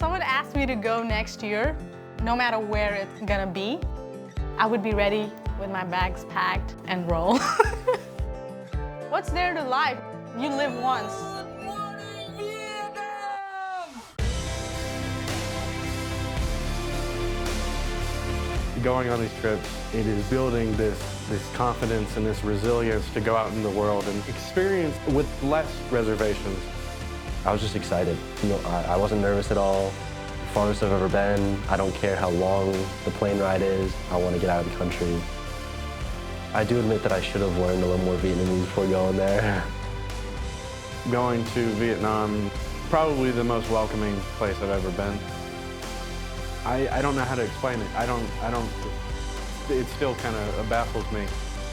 someone asked me to go next year, no matter where it's gonna be, I would be ready with my bags packed and roll. What's there to life? You live once. Going on these trips, it is building this confidence and this resilience to go out in the world and experience with less reservations. I was just excited. I wasn't nervous at all. Farthest I've ever been. I don't care how long the plane ride is. I want to get out of the country. I do admit that I should have learned a little more Vietnamese before going there. Going to Vietnam, probably the most welcoming place I've ever been. I don't know how to explain it. It still kind of baffles me.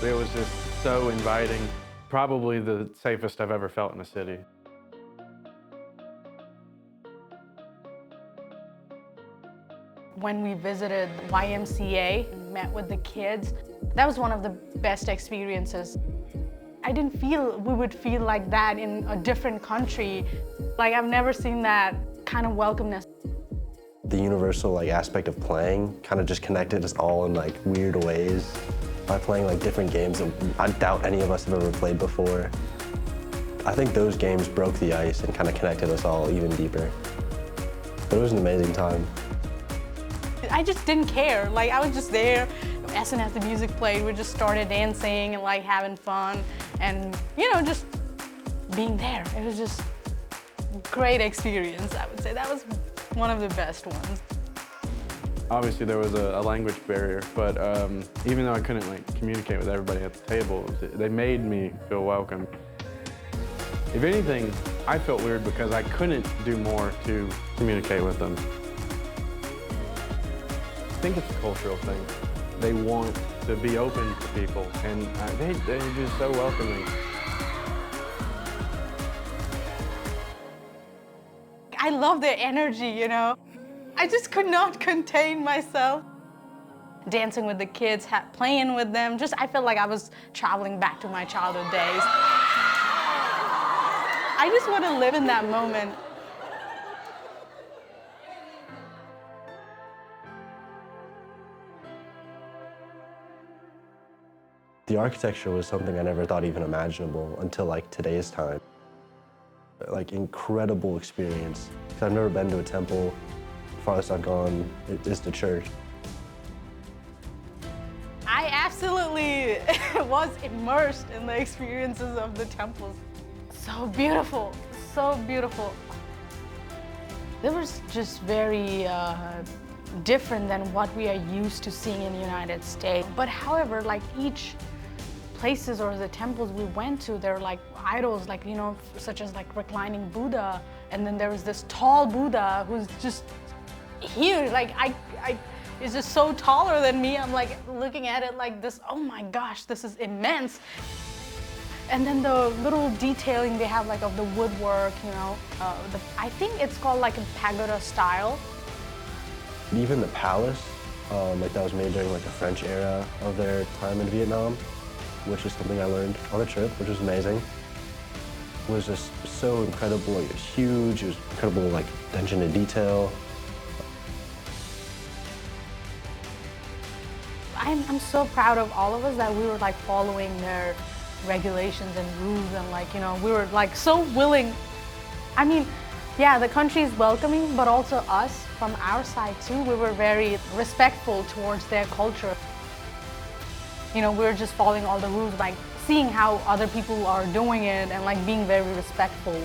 It was just so inviting. Probably the safest I've ever felt in a city. When we visited YMCA and met with the kids, that was one of the best experiences. I didn't feel we would feel like that in a different country. Like, I've never seen that kind of welcomeness. The universal aspect of playing kind of just connected us all in weird ways. By playing different games that I doubt any of us have ever played before. I think those games broke the ice and kind of connected us all even deeper. But it was an amazing time. I just didn't care. I was just there. As soon as the music played, we just started dancing and having fun and, just being there. It was just a great experience, I would say. That was one of the best ones. Obviously there was a language barrier, but even though I couldn't communicate with everybody at the table, they made me feel welcome. If anything, I felt weird because I couldn't do more to communicate with them. I think it's a cultural thing. They want to be open to people, and they're just so welcoming. I love their energy, I just could not contain myself. Dancing with the kids, playing with them, I felt like I was traveling back to my childhood days. I just want to live in that moment. The architecture was something I never thought even imaginable until today's time. Incredible experience. I've never been to a temple. The farthest I've gone is to church. I absolutely was immersed in the experiences of the temples. So beautiful, so beautiful. It was just very different than what we are used to seeing in the United States. But however, each places or the temples we went to, they're idols, such as reclining Buddha, and then there was this tall Buddha who's just huge. It's just so taller than me. I'm looking at it like this. Oh my gosh, this is immense. And then the little detailing they have of the woodwork, I think it's called a pagoda style. Even the palace, that was made during the French era of their time in Vietnam, which is something I learned on the trip, which was amazing. It was just so incredible. It was huge. It was incredible, attention to detail. I'm so proud of all of us that we were following their regulations and rules, and we were so willing. I mean, yeah, the country is welcoming, but also us from our side too. We were very respectful towards their culture. We were just following all the rules, seeing how other people are doing it and being very respectful.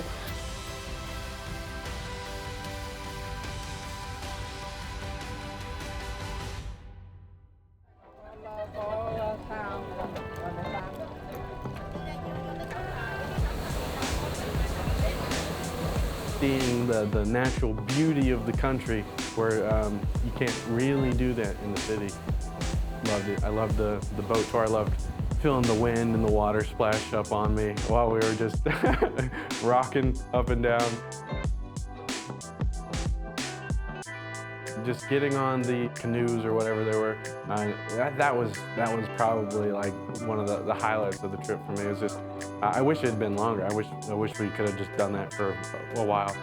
Seeing the natural beauty of the country where you can't really do that in the city. Loved it. I loved the boat tour. I loved feeling the wind and the water splash up on me while we were just rocking up and down. Just getting on the canoes or whatever they were, that was probably one of the highlights of the trip for me. It was just, I wish it had been longer. I wish we could have just done that for a while.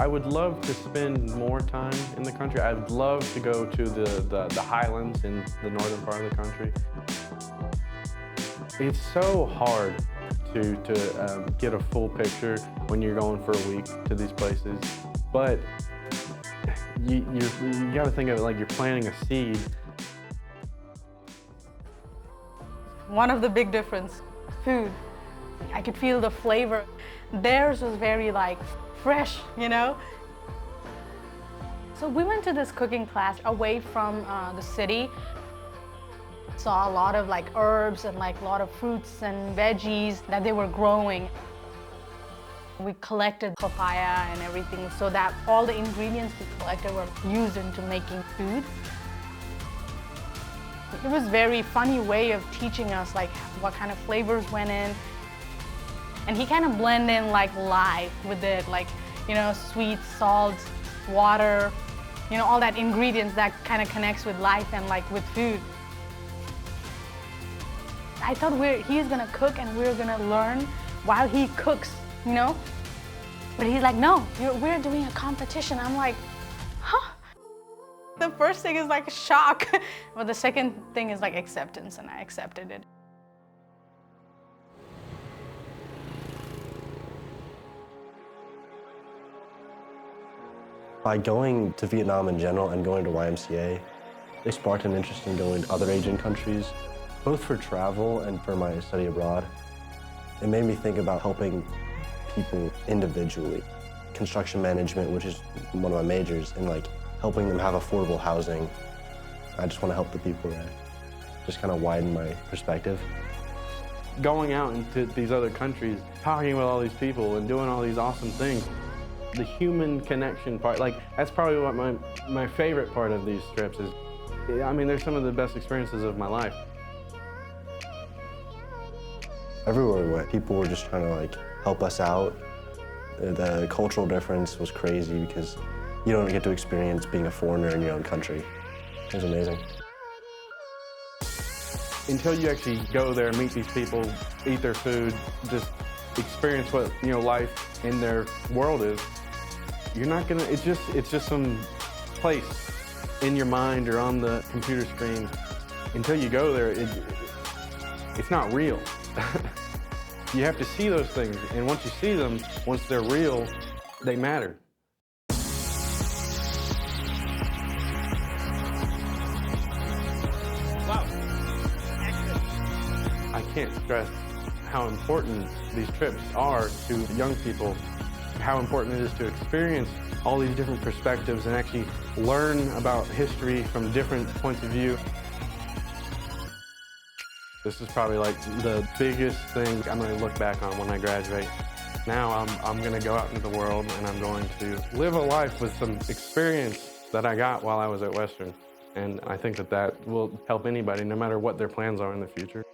I would love to spend more time in the country. I'd love to go to the highlands in the northern part of the country. It's so hard to get a full picture when you're going for a week to these places, but you got to think of it like you're planting a seed. One of the big difference, food. I could feel the flavor. Theirs was very like fresh, you know? So we went to this cooking class away from the city. Saw a lot of like herbs and like a lot of fruits and veggies that they were growing. We collected papaya and everything so that all the ingredients we collected were used into making food. It was a very funny way of teaching us like what kind of flavors went in. And he kind of blended in like life with it, like, you know, sweet, salt, water, you know, all that ingredients that kind of connects with life and like with food. I thought he's gonna cook and we're gonna learn while he cooks, you know? But he's like, no, we're doing a competition. I'm like, huh? The first thing is like a shock, but the second thing is like acceptance, and I accepted it. By going to Vietnam in general and going to YMCA, it sparked an interest in going to other Asian countries, both for travel and for my study abroad. It made me think about helping people individually. Construction management, which is one of my majors, and like helping them have affordable housing. I just want to help the people there. Just kind of widen my perspective. Going out into these other countries, talking with all these people and doing all these awesome things. The human connection part, like that's probably what my favorite part of these trips is. I mean, they're some of the best experiences of my life. Everywhere we went, people were just trying to like help us out. The cultural difference was crazy because you don't get to experience being a foreigner in your own country. It was amazing. Until you actually go there and meet these people, eat their food, just experience what, you know, life in their world is, you're not gonna, it's just some place in your mind or on the computer screen. Until you go there, it's not real. You have to see those things, and once you see them, once they're real, they matter. Wow. I can't stress how important these trips are to young people, how important it is to experience all these different perspectives and actually learn about history from different points of view. This is probably like the biggest thing I'm going to look back on when I graduate. Now I'm going to go out into the world and I'm going to live a life with some experience that I got while I was at Western. And I think that will help anybody, no matter what their plans are in the future.